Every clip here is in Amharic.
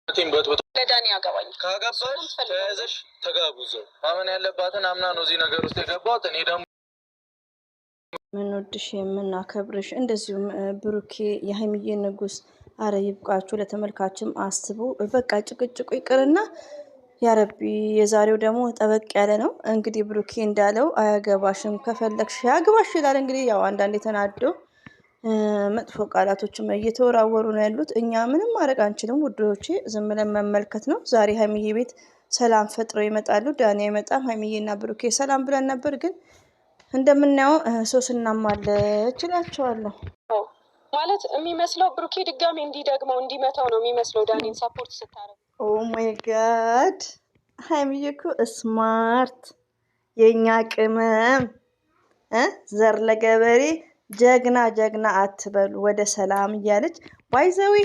ለዳኒ ያገባኝ ካገባሽ ተያዘሽ ተጋቡዘው ማመን ያለባትን አምና ነው እዚህ ነገር ውስጥ የገባሁት። እኔ ደግሞ ምን ወድሽ የምናከብርሽ እንደዚሁም ብሩኬ የሀይሚዬ ንጉስ፣ አረ ይብቃችሁ። ለተመልካችም አስቡ። በቃ ጭቅጭቁ ይቅርና ያረቢ። የዛሬው ደግሞ ጠበቅ ያለ ነው። እንግዲህ ብሩኬ እንዳለው አያገባሽም፣ ከፈለግሽ ያግባሽ ይላል። እንግዲህ ያው አንዳንዴ ተናዶ መጥፎ ቃላቶችም እየተወራወሩ ነው ያሉት። እኛ ምንም ማድረግ አንችልም ውዶቼ፣ ዝም ብለን መመልከት ነው። ዛሬ ሀይሚዬ ቤት ሰላም ፈጥረው ይመጣሉ። ዳኒ አይመጣም። ሀይሚዬና ብሩኬ ሰላም ብለን ነበር፣ ግን እንደምናየው ሶስናም አለች እላቸዋለሁ። ማለት የሚመስለው ብሩኬ ድጋሜ እንዲደግመው እንዲመታው ነው የሚመስለው ዳኒን ሰፖርት ስታረግ። ኦ ማይ ጋድ ሀይሚዬ እኮ ስማርት፣ የእኛ ቅመም፣ ዘር ለገበሬ ጀግና ጀግና አትበሉ፣ ወደ ሰላም እያለች ባይዘዊ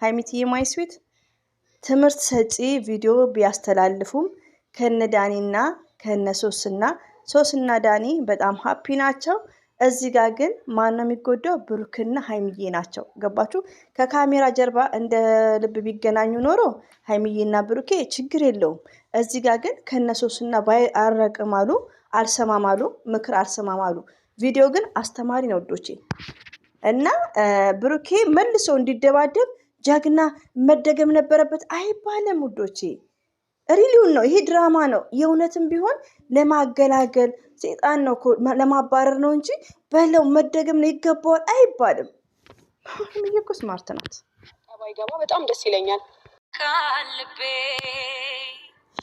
ሀይሚትዬ ማይስዊት ትምህርት ሰጪ ቪዲዮ ቢያስተላልፉም ከነ ዳኒና ከነ ሶስና ዳኒ በጣም ሀፒ ናቸው። እዚህ ጋር ግን ማን ነው የሚጎዳው? ብሩክና ሀይሚዬ ናቸው። ገባችሁ? ከካሜራ ጀርባ እንደ ልብ ቢገናኙ ኖሮ ሀይሚዬና ብሩኬ ችግር የለውም። እዚህ ጋር ግን ከነ ሶስና ባይ አረቅማሉ፣ አልሰማማሉ፣ ምክር አልሰማማሉ። ቪዲዮ ግን አስተማሪ ነው ውዶቼ። እና ብሩኬ መልሶ እንዲደባደብ ጀግና መደገም ነበረበት አይባልም ውዶቼ። ሪሊውን ነው ይሄ፣ ድራማ ነው። የእውነትም ቢሆን ለማገላገል ሴጣን ነው ለማባረር ነው እንጂ በለው መደገም ነው ይገባዋል አይባልም። ሀይሚዬ እኮ ስማርት ናት። ባይገባ በጣም ደስ ይለኛል። ካልቤ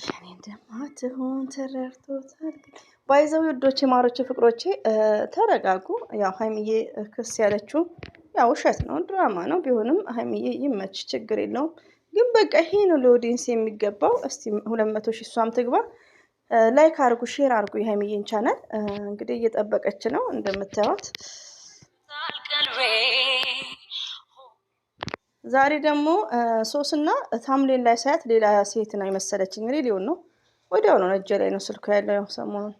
ሸኔ እንደማትሆን ተረድቶታል። ባይዘው ውዶቼ፣ ማሮቼ፣ ፍቅሮቼ ተረጋጉ። ያው ሀይሚዬ ክስ ያለችው ያው ውሸት ነው፣ ድራማ ነው። ቢሆንም ሀይሚዬ ይመች፣ ችግር የለውም። ግን በቃ ይሄ ነው ለኦዲየንስ የሚገባው። እስቲ 200 ሺህ እሷም ትግባ። ላይክ አርጉ፣ ሼር አርጉ የሀይሚዬን ቻናል። እንግዲህ እየጠበቀች ነው እንደምታዩት። ዛሬ ደግሞ ሶስና ታምሌን ላይ ሳያት ሌላ ሴት ነው የመሰለች። እንግዲህ ሊሆን ነው ወዲያው ነው እጄ ላይ ነው ስልኩ ያለው ያው ሰሞኑን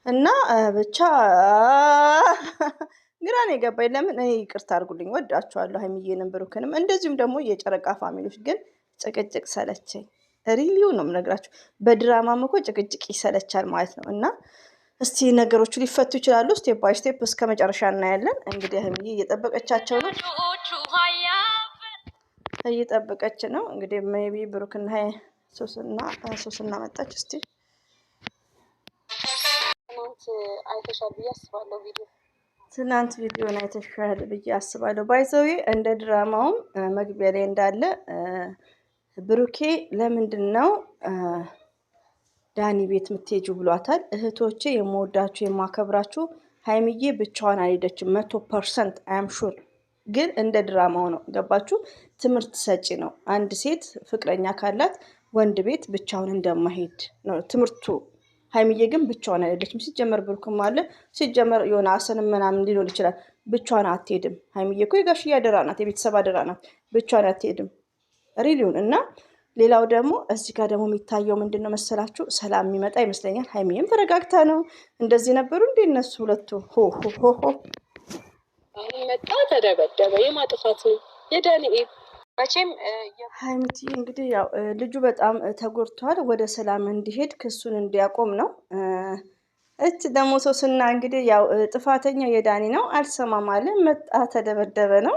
እና ብቻ ግራን የገባኝ ለምን እኔ ይቅርታ አድርጉልኝ፣ ወዳችኋለሁ ሀይሚዬንም ብሩክንም፣ እንደዚሁም ደግሞ የጨረቃ ፋሚሊዎች። ግን ጭቅጭቅ ሰለቸኝ። ሪሊው ነው የምነግራችሁ። በድራማም እኮ ጭቅጭቅ ይሰለቻል ማለት ነው። እና እስቲ ነገሮቹ ሊፈቱ ይችላሉ። ስቴፕ ባይ ስቴፕ እስከ መጨረሻ እናያለን። እንግዲህ ሀይሚዬ እየጠበቀቻቸው ነው፣ እየጠበቀች ነው። እንግዲህ ሜቢ ብሩክና ሶስና መጣች። እስቲ አይተሻል ብዬ አስባለሁ ቪዲዮ ትናንት ቪዲዮን አይተሻል ብዬ አስባለሁ። ባይዘዊ እንደ ድራማውም መግቢያ ላይ እንዳለ ብሩኬ ለምንድን ነው ዳኒ ቤት የምትሄጁ ብሏታል። እህቶቼ የምወዳችሁ የማከብራችሁ፣ ሀይሚዬ ብቻዋን አልሄደችም 100% አም ሹር። ግን እንደ ድራማው ነው። ገባችሁ? ትምህርት ሰጪ ነው። አንድ ሴት ፍቅረኛ ካላት ወንድ ቤት ብቻውን እንደማሄድ ነው ትምህርቱ። ሀይሚዬ ግን ብቻዋን አይደለችም። ሲጀመር ብሩክም አለ፣ ሲጀመር የሆነ አሰንም ምናምን ሊኖር ይችላል። ብቻዋን አትሄድም። ሀይሚዬ እኮ የጋሽዬ አደራ ናት፣ የቤተሰብ አደራ ናት። ብቻዋን አትሄድም ሪሊውን። እና ሌላው ደግሞ እዚህ ጋር ደግሞ የሚታየው ምንድን ነው መሰላችሁ? ሰላም የሚመጣ ይመስለኛል። ሀይሚዬም ተረጋግታ ነው። እንደዚህ ነበሩ እንዴ እነሱ ሁለቱ? ሆ መጣ፣ ተደበደበ። የማጥፋት ነው የዳንኤል መቼም ሀይሚቲ እንግዲህ ያው ልጁ በጣም ተጎድቷል። ወደ ሰላም እንዲሄድ ክሱን እንዲያቆም ነው። እች ደግሞ ሶስና እንግዲህ ያው ጥፋተኛው የዳኒ ነው። አልሰማም አለ፣ መጣ፣ ተደበደበ ነው።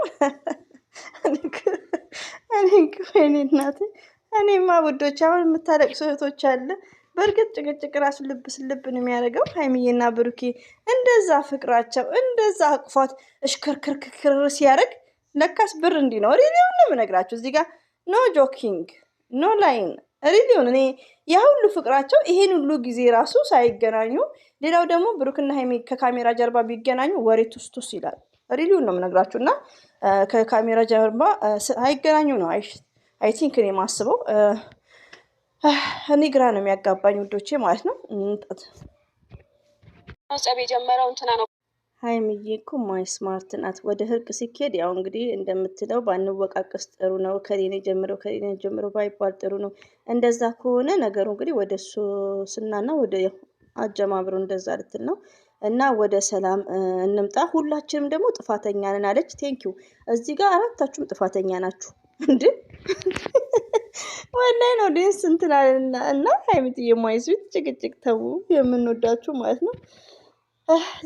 እኔ እናቴ፣ እኔማ ውዶች አሁን የምታለቅሱ እህቶች አለ። በእርግጥ ጭቅጭቅ ራሱ ልብ ነው የሚያደርገው። ሀይሚዬና ብሩኬ እንደዛ ፍቅራቸው እንደዛ አቅፏት እሽክርክርክር ሲያደርግ ለካስ ብር እንዲህ ነው። ሪሊውን ነው የምነግራችሁ እዚህ ጋር ኖ ጆኪንግ ኖ ላይን። ሪሊውን እኔ ያ ሁሉ ፍቅራቸው ይሄን ሁሉ ጊዜ ራሱ ሳይገናኙ፣ ሌላው ደግሞ ብሩክና ሀይሚ ከካሜራ ጀርባ ቢገናኙ ወሬ ቱስቱስ ይላል። ሪሊውን ነው የምነግራችሁ። እና ከካሜራ ጀርባ አይገናኙ ነው አይ ቲንክ እኔ ማስበው። እኔ ግራ ነው የሚያጋባኝ ውዶቼ ማለት ነው። ጸብ የጀመረው እንትና ነው። ሀይሚዬ እኮ ማይ ስማርት ናት። ወደ እርቅ ሲኬድ ያው እንግዲህ እንደምትለው ባንወቃቀስ ጥሩ ነው። ከሌኔ ጀምሮ ባይባል ጥሩ ነው። እንደዛ ከሆነ ነገሩ እንግዲህ ወደ ሶስናና ወደ አጀማምሮ እንደዛ ልትል ነው። እና ወደ ሰላም እንምጣ። ሁላችንም ደግሞ ጥፋተኛ ነን አለች። ቴንኪው። እዚህ ጋር አራታችሁም ጥፋተኛ ናችሁ እንዴ! ወላሂ ነው ዴንስ እንትናልና እና ሀይሚትዬ የማይዙት ጭቅጭቅ ተው የምንወዳችሁ ማለት ነው።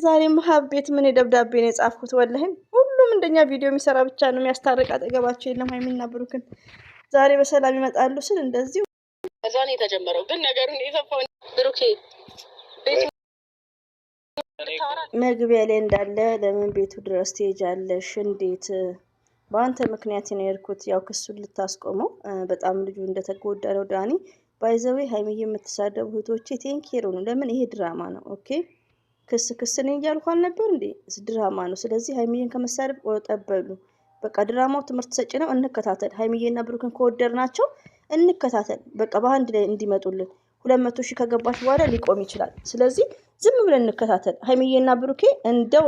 ዛሬም ሀብ ቤት ምን ደብዳቤ ነው የጻፍኩት? ወላሂ ሁሉም እንደኛ ቪዲዮ የሚሰራ ብቻ ነው የሚያስታርቅ፣ አጠገባቸው የለም። ሀይሚና ብሩክን ዛሬ በሰላም ይመጣሉ ስል እንደዚህ እዛ ነው የተጀመረው። ግን ነገሩን የሰፋው ብሩኬ መግቢያ ላይ እንዳለ ለምን ቤቱ ድረስ ትሄጃለሽ? እንዴት በአንተ ምክንያት ነው የሄድኩት። ያው ክሱን ልታስቆመው በጣም ልጁ እንደተጎዳ ነው ዳኒ ባይዘዌ። ሀይሚዬ የምትሳደቡ እህቶቼ ቴንኬሩ ነው። ለምን ይሄ ድራማ ነው። ኦኬ ክስ ነው እያልኩ አልነበር እንዴ? ድራማ ነው። ስለዚህ ሀይሚዬን ከመሳደብ ቆጠበሉ። በቃ ድራማው ትምህርት ሰጪ ነው። እንከታተል። ሀይሚዬና ብሩክን ከወደድናቸው እንከታተል። በቃ በአንድ ላይ እንዲመጡልን 200 ሺህ ከገባች በኋላ ሊቆም ይችላል። ስለዚህ ዝም ብለን እንከታተል። ሀይሚዬና ብሩኬ እንደው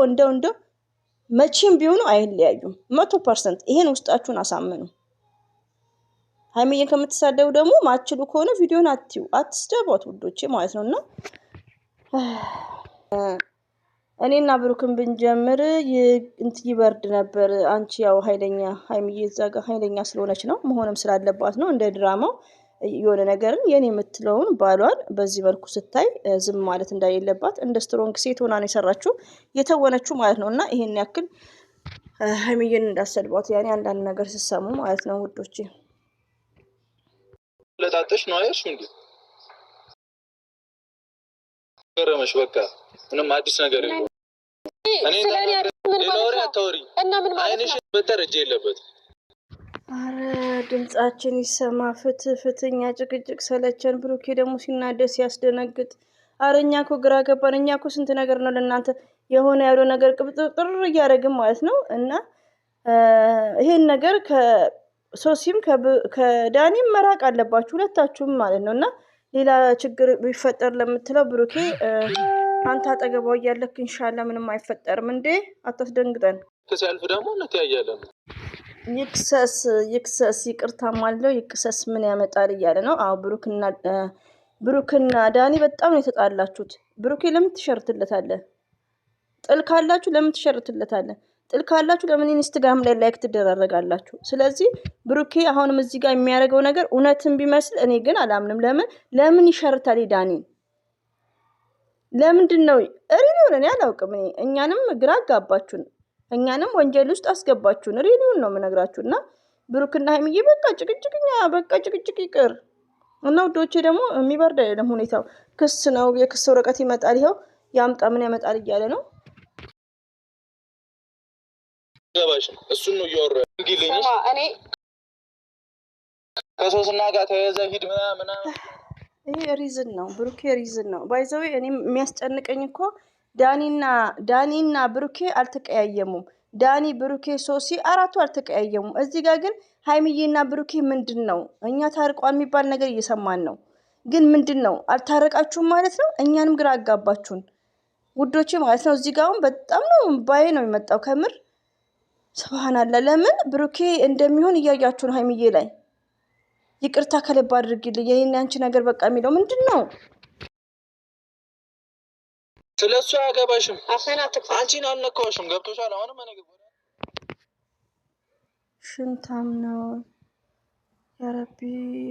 መቼም ቢሆኑ አይለያዩም 100%። ይሄን ውስጣችሁን አሳምኑ። ሀይሚዬን ከምትሳደቡ ደግሞ ማችሉ ከሆነ ቪዲዮን አትስደቧት ውዶቼ ማለት ነውና እኔና ብሩክን ብንጀምር ይበርድ ነበር። አንቺ ያው ኃይለኛ ሀይሚዬ እዛ ጋር ኃይለኛ ስለሆነች ነው መሆንም ስላለባት ነው። እንደ ድራማው የሆነ ነገርን የኔ የምትለውን ባሏን በዚህ መልኩ ስታይ ዝም ማለት እንዳሌለባት እንደ ስትሮንግ ሴት ሆና ነው የሰራችው የተወነችው ማለት ነው። እና ይሄን ያክል ሀይሚዬን እንዳሰድቧት ያኔ አንዳንድ ነገር ሲሰሙ ማለት ነው ውዶቼ። ለታጠሽ ነው አይሽ እንዴ? ገረመሽ? በቃ ምንም አዲስ ነገር የለም። እኔ ለወሬ አታወሪ እና ምን ማለት ነው? አይንሽ በተረጀ የለበት። አረ ድምጻችን ይሰማ። ፍትኛ ጭቅጭቅ ሰለቸን። ብሩኬ ደግሞ ሲናደስ ሲያስደነግጥ። አረኛ እኮ ግራ ገባን። እኛ እኮ ስንት ነገር ነው ለእናንተ የሆነ ያለው ነገር ቅብጥር እያደረግን ማለት ነው። እና ይሄን ነገር ከሶሲም ከዳኒም መራቅ አለባችሁ ሁለታችሁም ማለት ነው። እና ሌላ ችግር ቢፈጠር ለምትለው ብሩኬ አንተ አጠገቧ እያለክ ኢንሻአላህ ምንም አይፈጠርም። እንዴ አታስደንግጠን። ከሲያልፍ ደግሞ እንተያያለን። ይክሰስ ይቅርታ ማለው ይክሰስ ምን ያመጣል እያለ ነው። አዎ ብሩክና ዳኒ በጣም ነው የተጣላችሁት። ብሩኬ ለምን ትሸርትለታለህ? ጥል ካላችሁ ለምን ትሸርትለታለህ? ጥል ካላችሁ ለምን ኢንስታግራም ላይ ላይክ ትደራረጋላችሁ? ስለዚህ ብሩኬ አሁንም እዚህ ጋር የሚያደርገው ነገር እውነትን ቢመስል እኔ ግን አላምንም። ለምን ይሸርታል ዳኒ? ለምንድን ነው ሪሊውን? እኔ አላውቅም። እኛንም ግራ አጋባችሁን፣ እኛንም ወንጀል ውስጥ አስገባችሁን። ሪሊውን ነው የምነግራችሁና ብሩክና ሀይሚዬ በቃ ጭቅጭቅ ይቅር እና ውዶቼ ደግሞ የሚበርድ አይደለም ሁኔታው። ክስ ነው፣ የክስ ወረቀት ይመጣል። ይኸው ያምጣ ምን ያመጣል እያለ ነው። ገባሽ? እሱን ነው እያወራ እንግሊዝኛ እኔ ከሶስና ጋር ተያዘ ሂድ ምናምን ይሄ ሪዝን ነው ብሩኬ ሪዝን ነው ባይዘው። እኔ የሚያስጨንቀኝ እኮ ዳኒና ብሩኬ አልተቀያየሙም። ዳኒ ብሩኬ ሶሲ አራቱ አልተቀያየሙም። እዚህ ጋር ግን ሀይሚዬና ብሩኬ ምንድን ነው እኛ ታርቋል የሚባል ነገር እየሰማን ነው። ግን ምንድን ነው አልታረቃችሁም ማለት ነው። እኛንም ግራ አጋባችሁን ውዶቼ ማለት ነው። እዚህ ጋር አሁን በጣም ነው ባይ ነው የመጣው ከምር ስብሃናላ። ለምን ብሩኬ እንደሚሆን እያያችሁ ነው። ሀይሚዬ ላይ ይቅርታ ከልብ አድርጊልኝ የኔና አንቺ ነገር በቃ የሚለው ምንድን ነው? ስለሱ አያገባሽም። አንቺን አልነካሽም። ገብቶሻል? አሁንም ሽንታም ነው ያረቢ።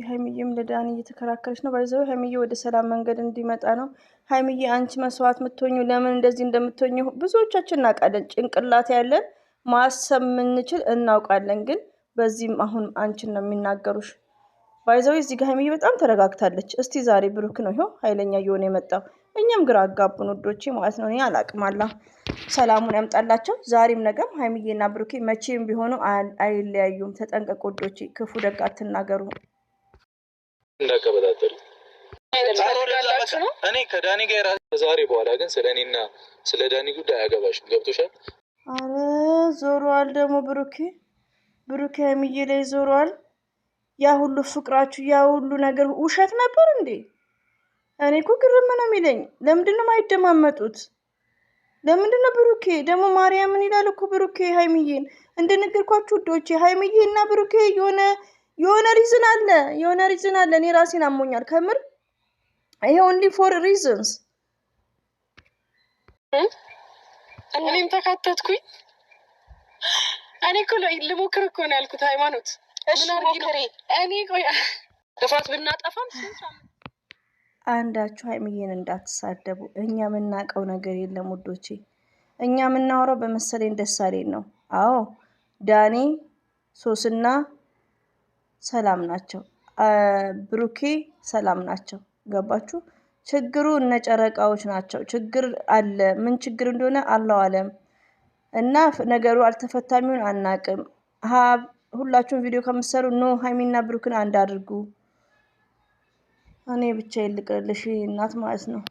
ሀይሚዬም ለዳኒ እየተከራከረች ነው። ባይዘው ሀይሚዬ ወደ ሰላም መንገድ እንዲመጣ ነው። ሀይሚዬ አንቺ መስዋዕት የምትሆኙ ለምን እንደዚህ እንደምትሆኙ ብዙዎቻችን እናውቃለን። ጭንቅላት ያለን ማሰብ የምንችል እናውቃለን። ግን በዚህም አሁን አንቺን ነው የሚናገሩሽ። ባይዘው እዚህ ጋር ሀይሚዬ በጣም ተረጋግታለች። እስቲ ዛሬ ብሩክ ነው ይኸው ኃይለኛ እየሆነ የመጣው። እኛም ግራ አጋቡን ውዶቼ ማለት ነው። እኔ አላቅም። አላህ ሰላሙን ያምጣላቸው ዛሬም ነገም። ሀይሚዬና ብሩኬ መቼም ቢሆኑ አይለያዩም። ተጠንቀቁ ውዶቼ፣ ክፉ ደግ አትናገሩ። እንዳቀበጣጠሪ እኔ ከዳኒ ጋር ዛሬ በኋላ ግን ስለ እኔና ስለ ዳኒ ጉዳይ አያገባሽም። ገብቶሻል? አረ ዞሯል ደግሞ ብሩኬ ሀይሚዬ ላይ ዞሯል። ያ ሁሉ ፍቅራችሁ ያ ሁሉ ነገር ውሸት ነበር እንዴ? እኔ እኮ ግርም ነው የሚለኝ። ለምንድን ነው የማይደማመጡት? ለምንድን ነው ብሩኬ ደግሞ ማርያምን ይላል እኮ ብሩኬ ሀይሚዬን። እንደነገርኳችሁ ውዶቼ ሀይሚዬ እና ብሩኬ የሆነ ሪዝን አለ። እኔ ራሴን አሞኛል ከምር። ይሄ ኦንሊ ፎር ሪዝንስ። እኔም ተካተትኩኝ። እኔ እኮ ልሞክር እኮ ነው ያልኩት ሃይማኖት። እሺ ሞክሪ። እኔ ቆይ ጥፋት ብናጠፋም አንዳችሁ ሀይሚዬን እንዳትሳደቡ። እኛ የምናውቀው ነገር የለም ውዶቼ። እኛ የምናወራው በመሰለኝ ደሳለኝ ነው። አዎ ዳኒ ሶስና ሰላም ናቸው። ብሩኬ ሰላም ናቸው። ገባችሁ? ችግሩ እነ ጨረቃዎች ናቸው። ችግር አለ። ምን ችግር እንደሆነ አላው አለም እና ነገሩ አልተፈታሚውን አናቅም። ሁላችሁም ቪዲዮ ከምትሰሩ ኖ ሀይሚና ብሩክን አንድ አድርጉ። እኔ ብቻ ይልቅልሽ እናት ማለት ነው።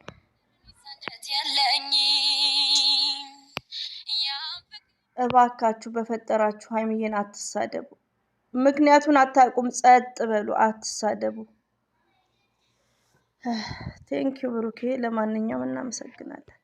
እባካችሁ በፈጠራችሁ ሀይሚዬን አትሳደቡ። ምክንያቱን አታውቁም። ጸጥ በሉ፣ አትሳደቡ። ቴንኪው ብሩኬ። ለማንኛውም እናመሰግናለን።